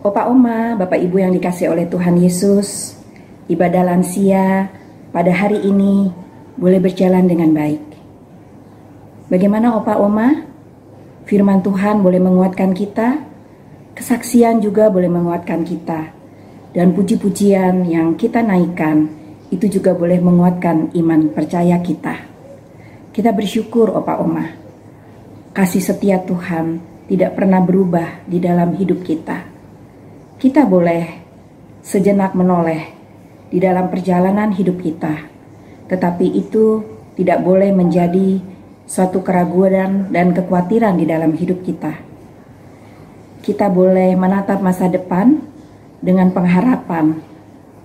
Opa Oma, Bapak Ibu yang dikasih oleh Tuhan Yesus, ibadah lansia pada hari ini boleh berjalan dengan baik. Bagaimana Opa Oma? Firman Tuhan boleh menguatkan kita, kesaksian juga boleh menguatkan kita, dan puji-pujian yang kita naikkan itu juga boleh menguatkan iman percaya kita. Kita bersyukur Opa Oma, kasih setia Tuhan tidak pernah berubah di dalam hidup kita. Kita boleh sejenak menoleh di dalam perjalanan hidup kita, tetapi itu tidak boleh menjadi suatu keraguan dan kekhawatiran di dalam hidup kita. Kita boleh menatap masa depan dengan pengharapan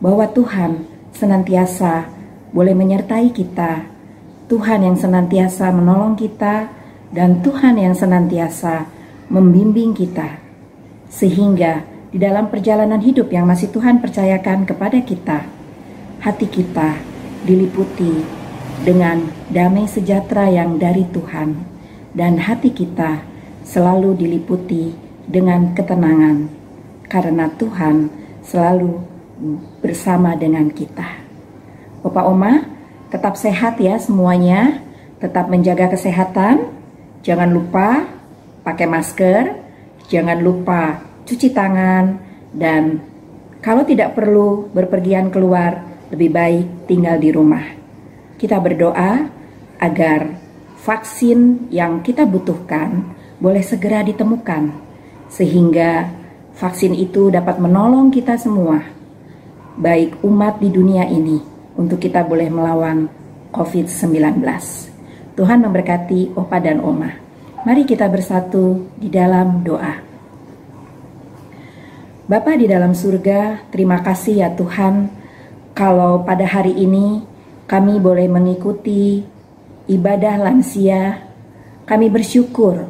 bahwa Tuhan senantiasa boleh menyertai kita, Tuhan yang senantiasa menolong kita, dan Tuhan yang senantiasa membimbing kita, sehingga di dalam perjalanan hidup yang masih Tuhan percayakan kepada kita, hati kita diliputi dengan damai sejahtera yang dari Tuhan, dan hati kita selalu diliputi dengan ketenangan, karena Tuhan selalu bersama dengan kita. Opa Oma, tetap sehat ya semuanya, tetap menjaga kesehatan, jangan lupa pakai masker, jangan lupa cuci tangan, dan kalau tidak perlu berpergian keluar, lebih baik tinggal di rumah. Kita berdoa agar vaksin yang kita butuhkan boleh segera ditemukan, sehingga vaksin itu dapat menolong kita semua, baik umat di dunia ini, untuk kita boleh melawan COVID-19. Tuhan memberkati Opa dan Oma. Mari kita bersatu di dalam doa. Bapa di dalam surga, terima kasih ya Tuhan, kalau pada hari ini kami boleh mengikuti ibadah lansia. Kami bersyukur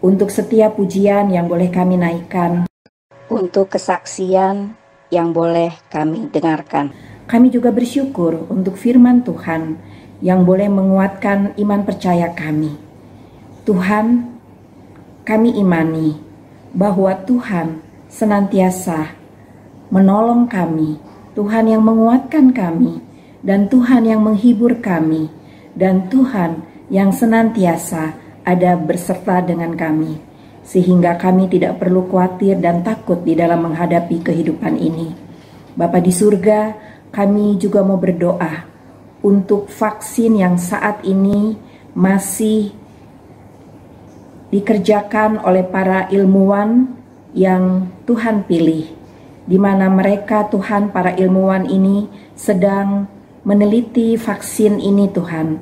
untuk setiap pujian yang boleh kami naikkan, untuk kesaksian yang boleh kami dengarkan. Kami juga bersyukur untuk firman Tuhan yang boleh menguatkan iman percaya kami. Tuhan, kami imani bahwa Tuhan senantiasa menolong kami, Tuhan yang menguatkan kami, dan Tuhan yang menghibur kami, dan Tuhan yang senantiasa ada berserta dengan kami, sehingga kami tidak perlu khawatir dan takut di dalam menghadapi kehidupan ini. Bapa di surga, kami juga mau berdoa untuk vaksin yang saat ini masih dikerjakan oleh para ilmuwan yang Tuhan pilih, di mana mereka Tuhan, para ilmuwan ini sedang meneliti vaksin ini Tuhan,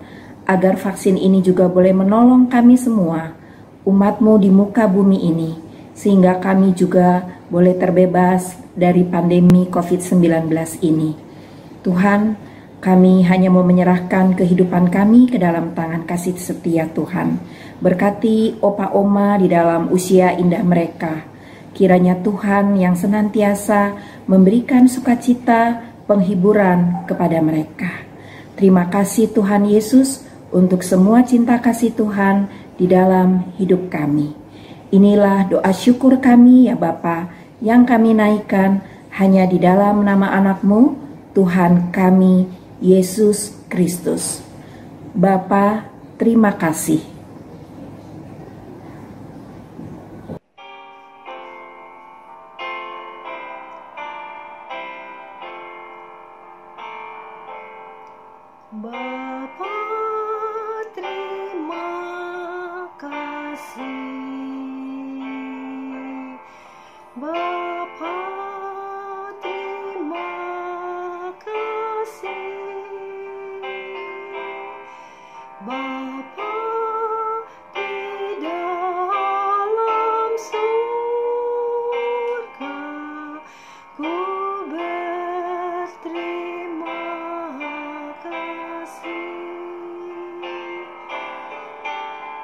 agar vaksin ini juga boleh menolong kami semua, umat-Mu di muka bumi ini, sehingga kami juga boleh terbebas dari pandemi COVID-19 ini. Tuhan, kami hanya mau menyerahkan kehidupan kami ke dalam tangan kasih setia Tuhan. Berkati Opa Oma di dalam usia indah mereka. Kiranya Tuhan yang senantiasa memberikan sukacita, penghiburan kepada mereka. Terima kasih Tuhan Yesus untuk semua cinta kasih Tuhan di dalam hidup kami. Inilah doa syukur kami ya Bapa, yang kami naikkan hanya di dalam nama anak-Mu, Tuhan kami, Yesus Kristus. Bapa, terima kasih. Bapa, terima kasih. Bapa, terima kasih. Bapa di dalam surga, ku berterima kasih.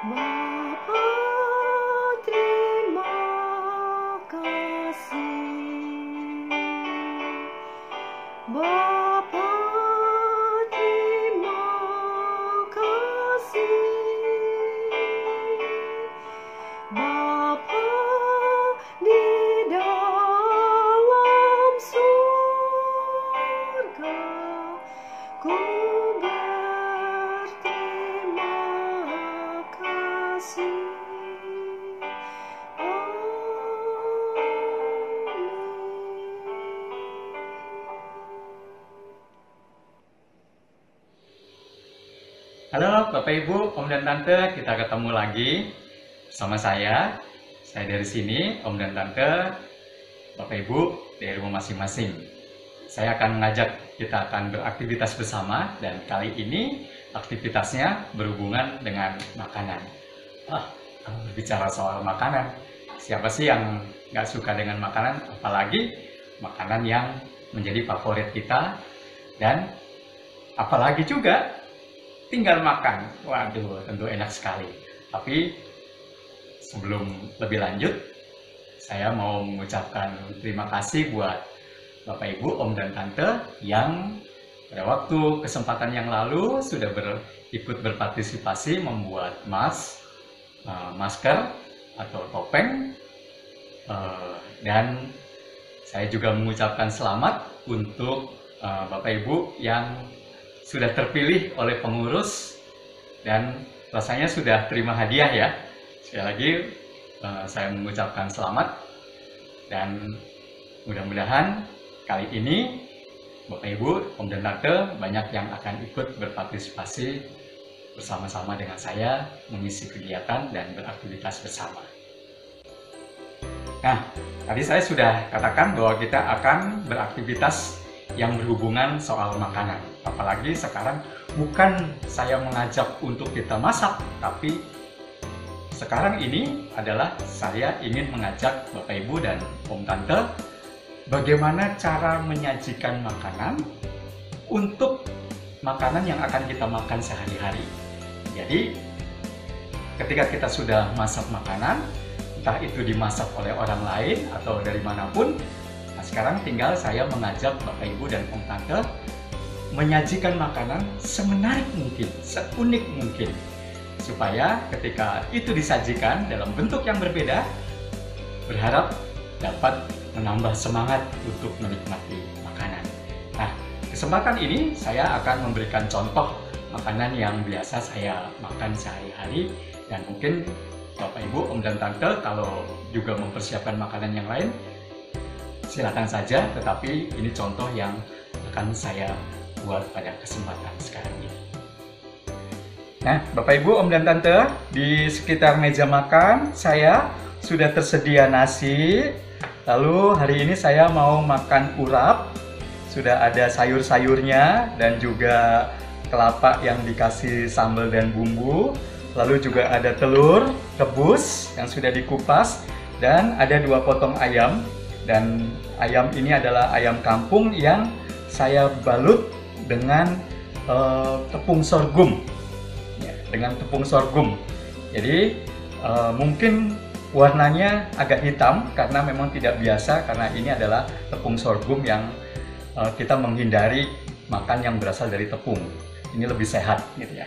Bapa, terima kasih. Halo Bapak Ibu, Om dan Tante, kita ketemu lagi bersama saya. Saya dari sini, Om dan Tante, Bapak Ibu dari rumah masing-masing. Saya akan mengajak kita akan beraktivitas bersama, dan kali ini aktivitasnya berhubungan dengan makanan. Kalau berbicara soal makanan, siapa sih yang nggak suka dengan makanan? Apalagi makanan yang menjadi favorit kita, dan apalagi juga tinggal makan. Waduh, tentu enak sekali. Tapi sebelum lebih lanjut, saya mau mengucapkan terima kasih buat Bapak Ibu, Om dan Tante yang pada waktu kesempatan yang lalu sudah ikut berpartisipasi membuat masker atau topeng, dan saya juga mengucapkan selamat untuk Bapak Ibu yang sudah terpilih oleh pengurus dan rasanya sudah terima hadiah ya. Sekali lagi saya mengucapkan selamat, dan mudah-mudahan kali ini Bapak Ibu, Om dan Tante banyak yang akan ikut berpartisipasi bersama-sama dengan saya mengisi kegiatan dan beraktivitas bersama. Nah, tadi saya sudah katakan bahwa kita akan beraktivitas yang berhubungan soal makanan. Apalagi sekarang bukan saya mengajak untuk kita masak, tapi sekarang ini adalah saya ingin mengajak Bapak Ibu dan Om Tante bagaimana cara menyajikan makanan untuk makanan yang akan kita makan sehari-hari. Jadi ketika kita sudah masak makanan, entah itu dimasak oleh orang lain atau dari manapun, nah sekarang tinggal saya mengajak Bapak Ibu dan Om Tante menyajikan makanan semenarik mungkin, seunik mungkin, supaya ketika itu disajikan dalam bentuk yang berbeda, berharap dapat menambah semangat untuk menikmati makanan. Nah, kesempatan ini saya akan memberikan contoh makanan yang biasa saya makan sehari-hari, dan mungkin Bapak Ibu, Om dan Tante kalau juga mempersiapkan makanan yang lain, silakan saja, tetapi ini contoh yang akan saya buat pada kesempatan sekarang ini. Nah, Bapak Ibu, Om dan Tante, di sekitar meja makan saya sudah tersedia nasi. Lalu hari ini saya mau makan urap. Sudah ada sayur-sayurnya dan juga kelapa yang dikasih sambal dan bumbu. Lalu juga ada telur rebus yang sudah dikupas, dan ada 2 potong ayam. Dan ayam ini adalah ayam kampung yang saya balut dengan tepung sorghum. Dengan tepung sorghum. Jadi mungkin warnanya agak hitam karena memang tidak biasa, karena ini adalah tepung sorghum yang kita menghindari makan yang berasal dari tepung. Ini lebih sehat gitu ya.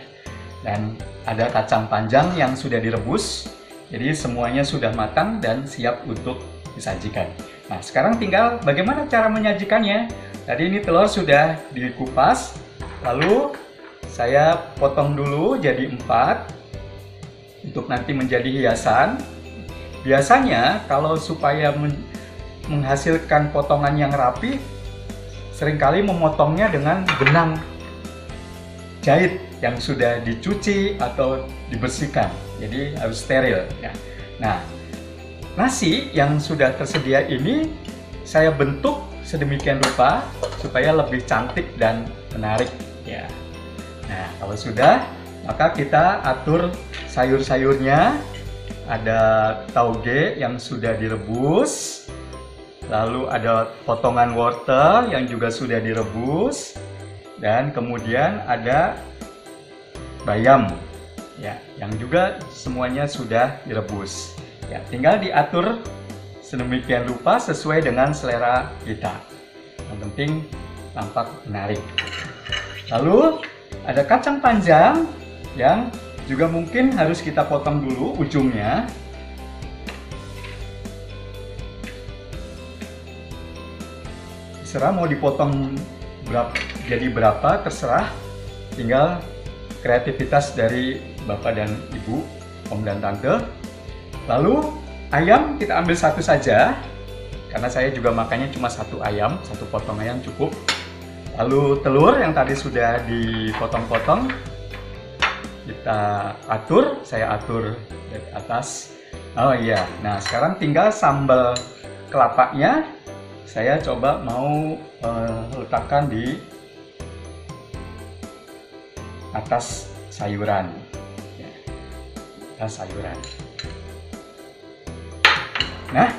Dan ada kacang panjang yang sudah direbus. Jadi semuanya sudah matang dan siap untuk disajikan. Nah, sekarang tinggal bagaimana cara menyajikannya. Tadi ini telur sudah dikupas, lalu saya potong dulu jadi 4 untuk nanti menjadi hiasan. Biasanya kalau supaya menghasilkan potongan yang rapi, seringkali memotongnya dengan benang jahit yang sudah dicuci atau dibersihkan. Jadi harus steril ya. Nah, nasi yang sudah tersedia ini saya bentuk sedemikian rupa supaya lebih cantik dan menarik ya. Nah, kalau sudah, maka kita atur sayur-sayurnya. Ada tauge yang sudah direbus, lalu ada potongan wortel yang juga sudah direbus, dan kemudian ada bayam ya, yang juga semuanya sudah direbus. Ya, tinggal diatur sedemikian rupa sesuai dengan selera kita. Yang penting tampak menarik. Lalu ada kacang panjang yang juga mungkin harus kita potong dulu ujungnya. Terserah mau dipotong jadi berapa, terserah. Tinggal kreativitas dari Bapak dan Ibu, Om dan Tante. Lalu ayam kita ambil 1 saja, karena saya juga makannya cuma 1 ayam, 1 potong ayam cukup. Lalu telur yang tadi sudah dipotong-potong, kita atur, saya atur dari atas. Oh iya, nah sekarang tinggal sambal kelapanya saya coba mau letakkan di atas sayuran. Atas sayuran. Nah,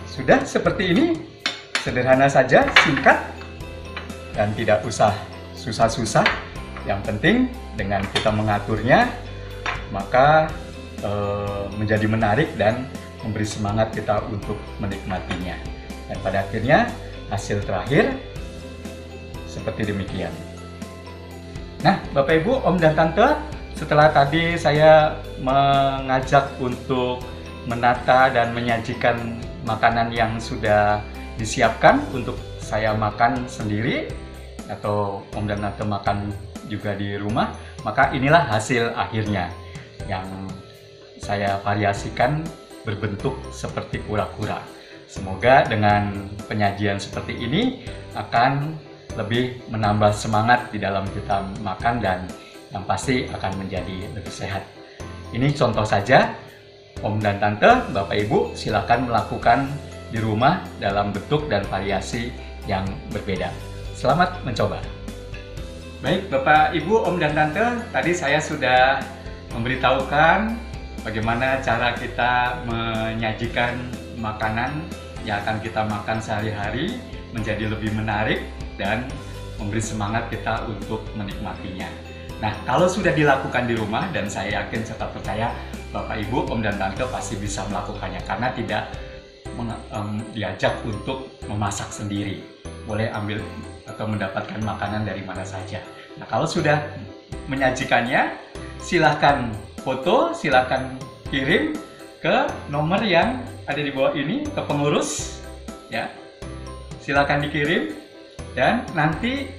sudah seperti ini, sederhana saja, singkat, dan tidak usah susah-susah. Yang penting dengan kita mengaturnya, maka menjadi menarik dan memberi semangat kita untuk menikmatinya. Dan pada akhirnya hasil terakhir seperti demikian. Nah, Bapak Ibu, Om dan Tante, setelah tadi saya mengajak untuk menata dan menyajikan makanan yang sudah disiapkan untuk saya makan sendiri atau Om dan Tante makan juga di rumah, maka inilah hasil akhirnya yang saya variasikan berbentuk seperti kura-kura. Semoga dengan penyajian seperti ini akan lebih menambah semangat di dalam kita makan dan yang pasti akan menjadi lebih sehat. Ini contoh saja. Om dan Tante, Bapak Ibu silakan melakukan di rumah dalam bentuk dan variasi yang berbeda. Selamat mencoba. Baik Bapak Ibu, Om dan Tante, tadi saya sudah memberitahukan bagaimana cara kita menyajikan makanan yang akan kita makan sehari-hari menjadi lebih menarik dan memberi semangat kita untuk menikmatinya. Nah, kalau sudah dilakukan di rumah, dan saya yakin serta percaya Bapak Ibu, Om dan Tante pasti bisa melakukannya karena tidak diajak untuk memasak sendiri. Boleh ambil atau mendapatkan makanan dari mana saja. Nah, kalau sudah menyajikannya, silahkan foto, silahkan kirim ke nomor yang ada di bawah ini, ke pengurus, ya. Silahkan dikirim dan nanti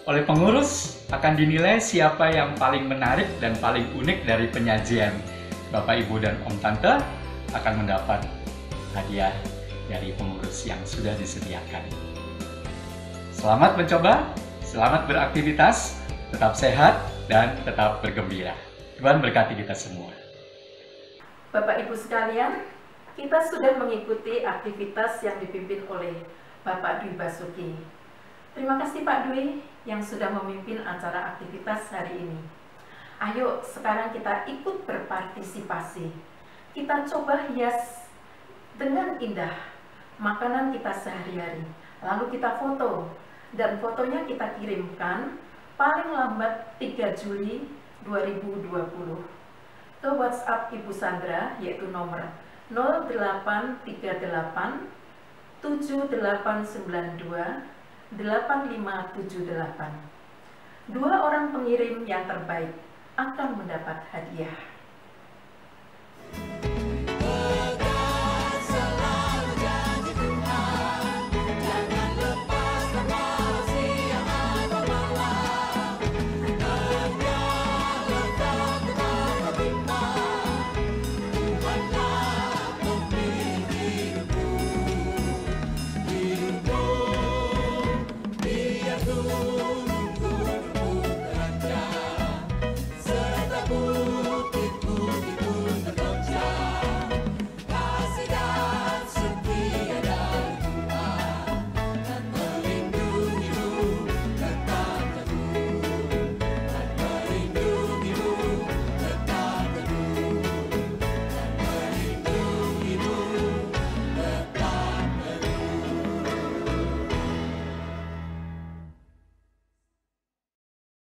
oleh pengurus akan dinilai siapa yang paling menarik dan paling unik dari penyajian Bapak Ibu dan Om Tante akan mendapat hadiah dari pengurus yang sudah disediakan. Selamat mencoba, selamat beraktivitas, tetap sehat dan tetap bergembira. Tuhan berkati kita semua. Bapak Ibu sekalian, kita sudah mengikuti aktivitas yang dipimpin oleh Bapak Dwi Basuki. Terima kasih Pak Dwi yang sudah memimpin acara aktivitas hari ini. Ayo sekarang kita ikut berpartisipasi. Kita coba hias dengan indah makanan kita sehari-hari. Lalu kita foto dan fotonya kita kirimkan paling lambat 3 Juli 2020 ke WhatsApp Ibu Sandra, yaitu nomor 0838 7892 8578. 2 orang pengirim yang terbaik akan mendapat hadiah.